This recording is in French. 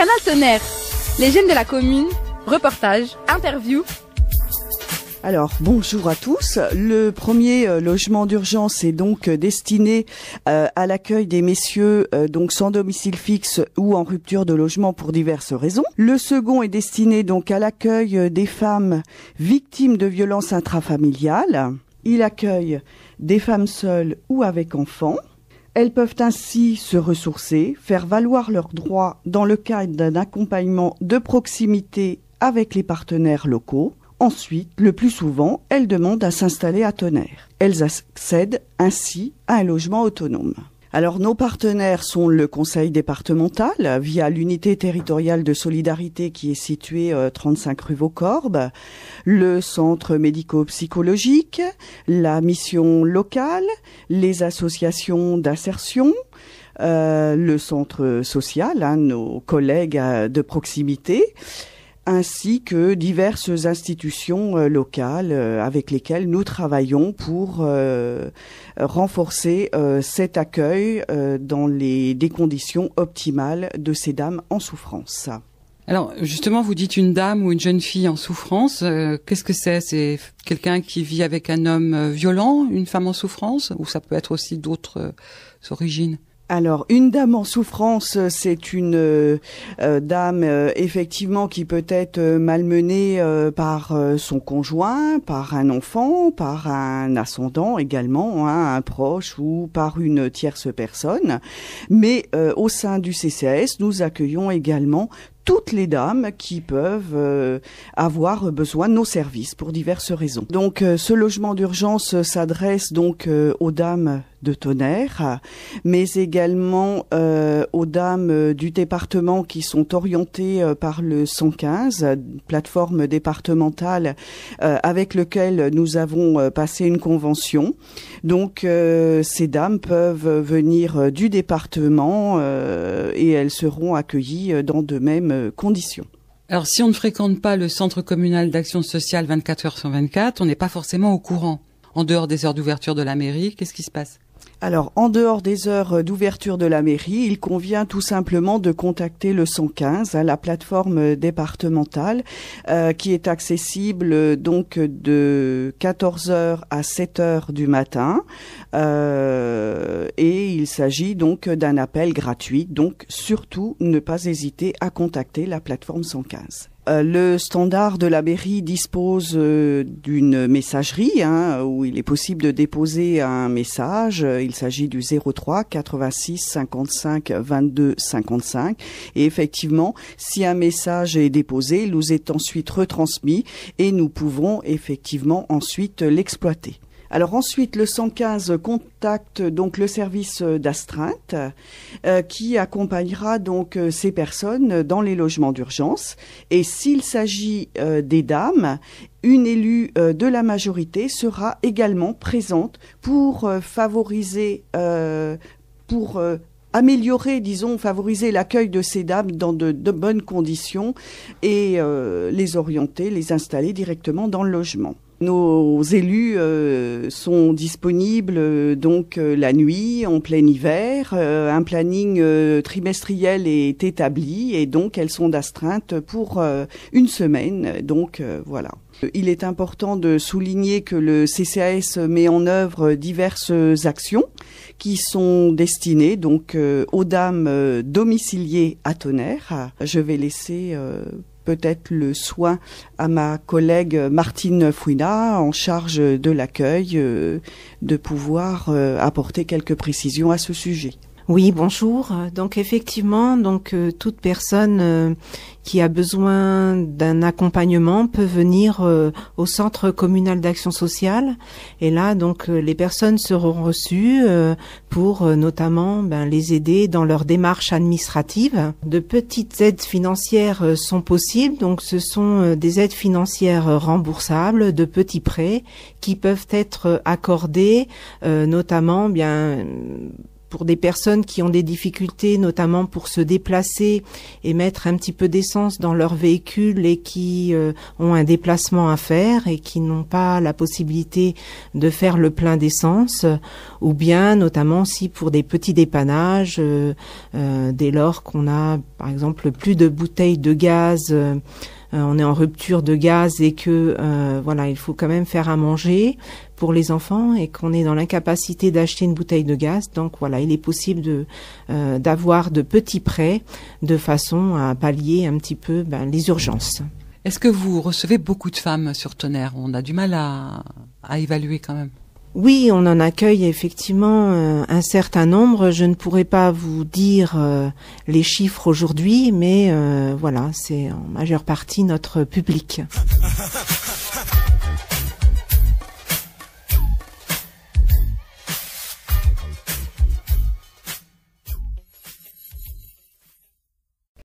Canal Tonnerre, les jeunes de la commune, reportage, interview. Alors, bonjour à tous. Le premier logement d'urgence est donc destiné à l'accueil des messieurs donc sans domicile fixe ou en rupture de logement pour diverses raisons. Le second est destiné donc à l'accueil des femmes victimes de violences intrafamiliales. Il accueille des femmes seules ou avec enfants. Elles peuvent ainsi se ressourcer, faire valoir leurs droits dans le cadre d'un accompagnement de proximité avec les partenaires locaux. Ensuite, le plus souvent, elles demandent à s'installer à Tonnerre. Elles accèdent ainsi à un logement autonome. Alors, nos partenaires sont le conseil départemental via l'unité territoriale de solidarité qui est située 35 rue Vaucorbes, le centre médico-psychologique, la mission locale, les associations d'insertion, le centre social, nos collègues de proximité, ainsi que diverses institutions locales avec lesquelles nous travaillons pour renforcer cet accueil dans des conditions optimales de ces dames en souffrance. Alors justement, vous dites une dame ou une jeune fille en souffrance. Qu'est-ce que c'est ? C'est quelqu'un qui vit avec un homme violent, une femme en souffrance, ou ça peut être aussi d'autres origines ? Alors, une dame en souffrance, c'est une dame effectivement qui peut être malmenée par son conjoint, par un enfant, par un ascendant également, un proche ou par une tierce personne. Mais au sein du CCAS, nous accueillons également toutes les dames qui peuvent avoir besoin de nos services pour diverses raisons. Donc ce logement d'urgence s'adresse donc aux dames de Tonnerre, mais également aux dames du département qui sont orientées par le 115, plateforme départementale avec lequel nous avons passé une convention. Donc ces dames peuvent venir du département et elles seront accueillies dans de mêmes conditions. Alors si on ne fréquente pas le centre communal d'action sociale 24 heures sur 24, on n'est pas forcément au courant. En dehors des heures d'ouverture de la mairie, qu'est-ce qui se passe ? Alors, en dehors des heures d'ouverture de la mairie, il convient tout simplement de contacter le 115, la plateforme départementale, qui est accessible donc de 14h à 7h du matin. Et il s'agit donc d'un appel gratuit. Donc, surtout, ne pas hésiter à contacter la plateforme 115. Le standard de la mairie dispose d'une messagerie où il est possible de déposer un message. Il s'agit du 03 86 55 22 55. Et effectivement, si un message est déposé, il nous est ensuite retransmis et nous pouvons effectivement ensuite l'exploiter. Alors ensuite, le 115 contacte donc le service d'astreinte qui accompagnera donc ces personnes dans les logements d'urgence. Et s'il s'agit des dames, une élue de la majorité sera également présente pour favoriser, améliorer, favoriser l'accueil de ces dames dans de bonnes conditions et les orienter, les installer directement dans le logement. Nos élus sont disponibles donc la nuit, en plein hiver. Un planning trimestriel est établi et donc elles sont d'astreinte pour une semaine. Donc voilà. Il est important de souligner que le CCAS met en œuvre diverses actions qui sont destinées donc aux dames domiciliées à Tonnerre. Je vais laisser peut-être le soin à ma collègue Martine Fouina, en charge de l'accueil, de pouvoir apporter quelques précisions à ce sujet. Oui, bonjour. Donc effectivement, toute personne qui a besoin d'un accompagnement peut venir au centre communal d'action sociale. Et là, les personnes seront reçues pour notamment les aider dans leur démarche administrative. De petites aides financières sont possibles. Donc ce sont des aides financières remboursables, de petits prêts qui peuvent être accordés notamment pour des personnes qui ont des difficultés, notamment pour se déplacer et mettre un petit peu d'essence dans leur véhicule et qui ont un déplacement à faire et qui n'ont pas la possibilité de faire le plein d'essence, ou bien notamment aussi pour des petits dépannages, dès lors qu'on a par exemple plus de bouteilles de gaz, on est en rupture de gaz et que voilà, il faut quand même faire à manger pour les enfants et qu'on est dans l'incapacité d'acheter une bouteille de gaz. Donc voilà, il est possible d'avoir de petits prêts de façon à pallier un petit peu les urgences. Est-ce que vous recevez beaucoup de femmes sur Tonnerre? On a du mal à évaluer quand même. Oui, on en accueille effectivement un certain nombre. Je ne pourrais pas vous dire les chiffres aujourd'hui, mais voilà, c'est en majeure partie notre public.